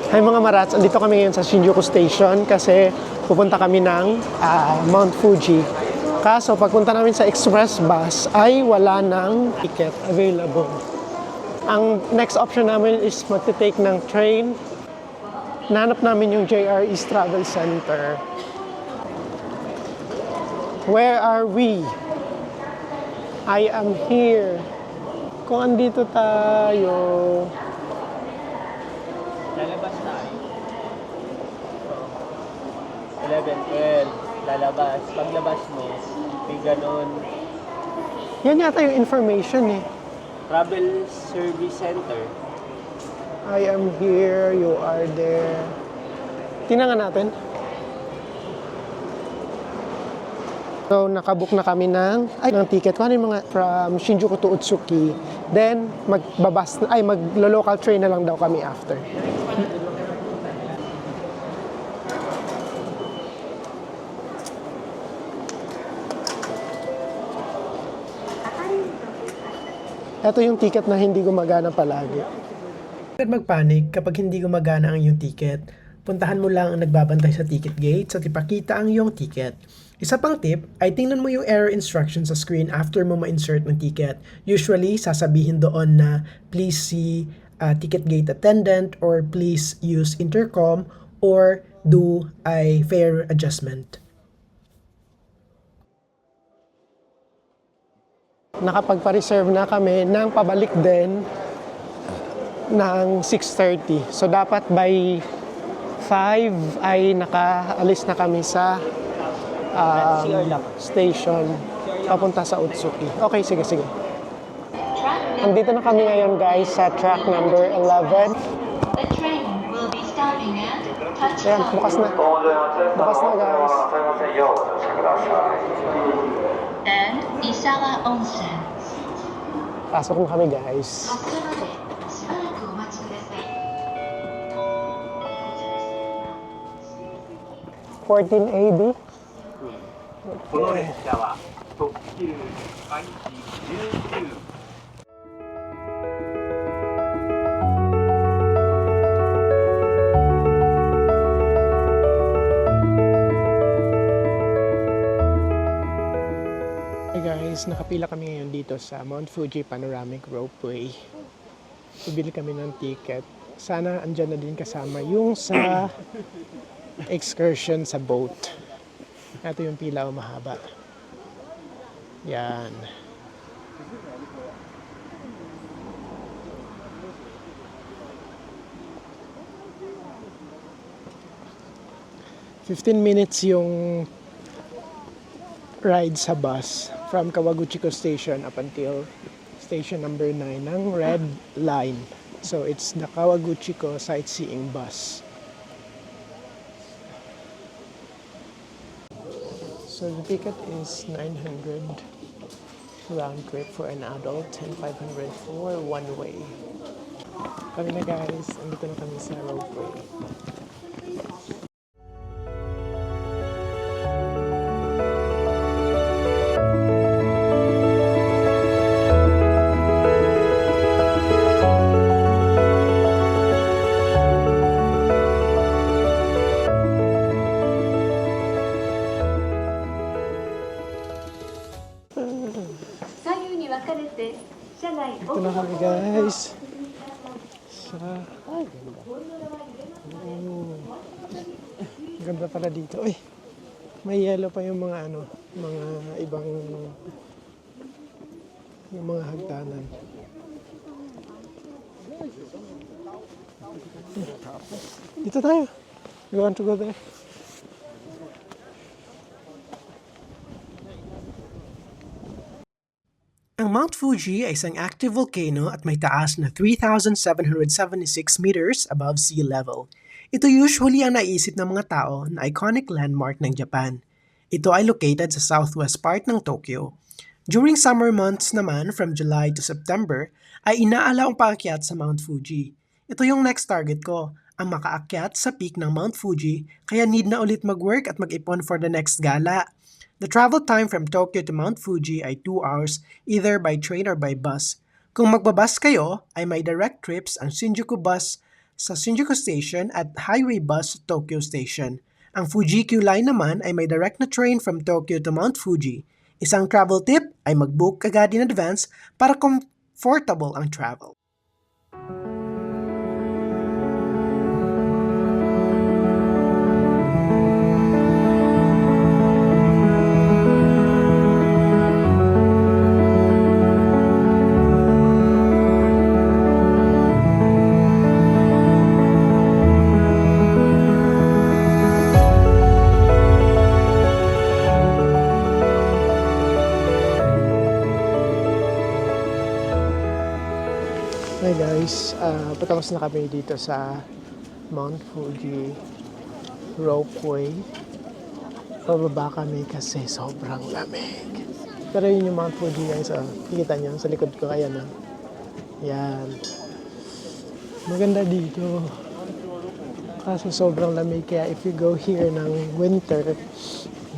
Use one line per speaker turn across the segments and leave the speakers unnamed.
Hi mga Marats, andito kami ngayon sa Shinjuku Station kasi pupunta kami ng Mount Fuji. Kaso pagpunta namin sa express bus ay wala ng ticket available. Ang next option namin is magte-take ng train. Nahanap namin yung JR East Travel Center. Where are we? I am here. Kung andito tayo,
Lalabas tayo. 11, 12. Lalabas. Paglabas mo, may ganon.
yan yata yung information eh.
Travel Service Center.
I am here, you are there. Tingnan nga natin. So, nakabook na kami ng ticket. Kung ano yung mga from Shinjuku to Utsuki. Then, maglo-local train na lang daw kami after. Ito yung ticket na hindi gumagana palagi. Huwag magpanik kapag hindi gumagana ang iyong ticket. Puntahan mo lang ang nagbabantay sa ticket gate at ipakita ang iyong ticket. Isa pang tip ay tingnan mo yung error instructions sa screen after mo ma-insert ng ticket. Usually, sasabihin doon na please see ticket gate attendant or please use intercom or do a fare adjustment. Nakapagpa-reserve na kami ng pabalik din ng 6:30. So dapat by 5 ay nakaalis na kami sa station papunta sa Utsuki. Okay, sige. Andito na kami ngayon guys sa track number 11.
The train will be stopping at
Ayan,
Tachikawa
bukas na. Bukas na guys.
and Isawa Onsen.
Pasok na kami guys.
発車までしばらくお待ちください。
14 AD.
この列車は特急開始19。
Hey guys, nakapila kami ngayon dito sa Mount Fuji Panoramic Ropeway. Bibili kami ng ticket. Sana andyan na din kasama yung sa excursion sa boat. Ito yung pila o mahaba. Yan. "15 minutes yung ride sa bus from Kawaguchiko Station up until station number 9 ng Red Line. So it's the Kawaguchiko sightseeing bus. So the ticket is 900 round trip for an adult and 500 for one way. Kami na guys, andito na kami sa ropeway. Ito na kami guys. Ay, ganda. Ganda pala dito. Uy, may yellow pa yung mga mga ibang yung mga hagdanan. Dito tayo. You want to go there? Ang Mount Fuji ay isang active volcano at may taas na 3,776 meters above sea level. Ito usually ang naisip ng mga tao na iconic landmark ng Japan. Ito ay located sa southwest part ng Tokyo. During summer months naman, from July to September, ay inaalaw ang paakyat sa Mount Fuji. Ito yung next target ko, ang makaakyat sa peak ng Mount Fuji, kaya need na ulit mag-work at mag-ipon for the next gala. The travel time from Tokyo to Mount Fuji ay 2 hours either by train or by bus. Kung magbabas kayo, ay may direct trips ang Shinjuku Bus sa Shinjuku Station at highway bus sa Tokyo Station. Ang Fuji Q Line naman ay may direct na train from Tokyo to Mount Fuji. Isang travel tip ay mag-book agad in advance para comfortable ang travel. Hi guys, patapos na kami dito sa Mount Fuji ropeway. Pababa kami kasi sobrang lamig. Pero yun yung Mount Fuji guys, nakikita nyo sa likod ko, ayan yan. Maganda dito. Kaso sobrang lamig, kaya if you go here ng winter,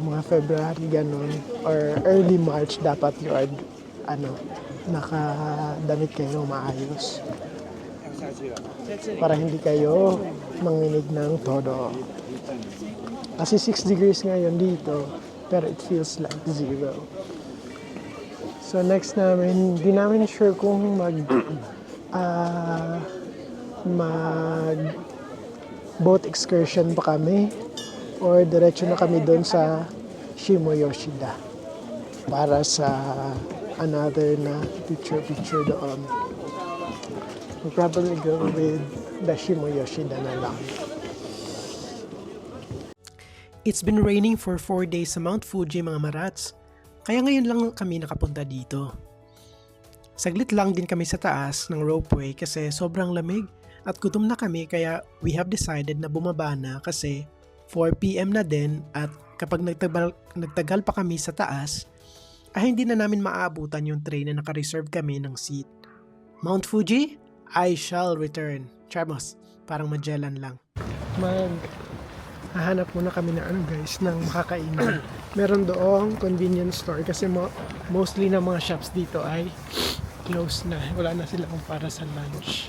mga February ganun, or early March, dapat you are nakadamit kayo maayos para hindi kayo manginig ng todo. Kasi 6 degrees ngayon dito, pero it feels like 0. So next namin, di namin sure kung mag boat excursion pa kami or diretso na kami doon sa Shimoyoshida para sa another na picture doon. We'll probably go with the Shimoyoshida na lang. It's been raining for 4 days sa Mount Fuji mga marats. Kaya ngayon lang kami nakapunta dito. Saglit lang din kami sa taas ng ropeway kasi sobrang lamig at gutom na kami, kaya we have decided na bumaba na kasi 4 PM na din at kapag nagtagal pa kami sa taas, ay hindi na namin maaabutan yung train na naka-reserve kami ng seat. Mount Fuji, I shall return. Charmos, parang Magellan lang. Hahanap muna kami ng ng makakainan. Meron doong convenience store kasi mostly na mga shops dito ay close na. Wala na silang para sa lunch.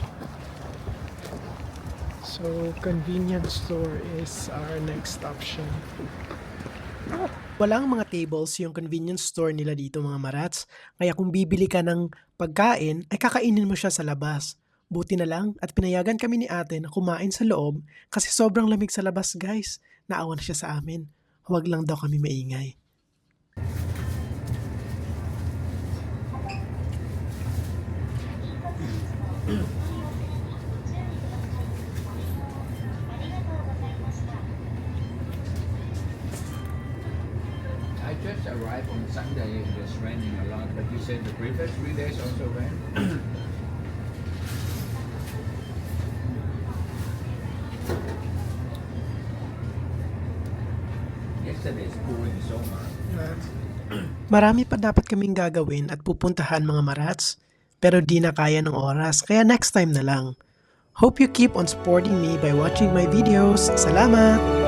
So, convenience store is our next option. Walang mga tables yung convenience store nila dito mga marats. Kaya kung bibili ka ng pagkain, ay kakainin mo siya sa labas. Buti na lang at pinayagan kami ni ate na kumain sa loob kasi sobrang lamig sa labas guys. Naawa na siya sa amin. Huwag lang daw kami maingay.
I just arrived on Sunday. It was raining a lot, but you said the previous 3 days also rain. Yesterday is pouring so much.
Marami pa dapat kaming gagawin at pupuntahan mga marats, pero di na kaya ng oras, kaya next time na lang. Hope you keep on supporting me by watching my videos. Salamat!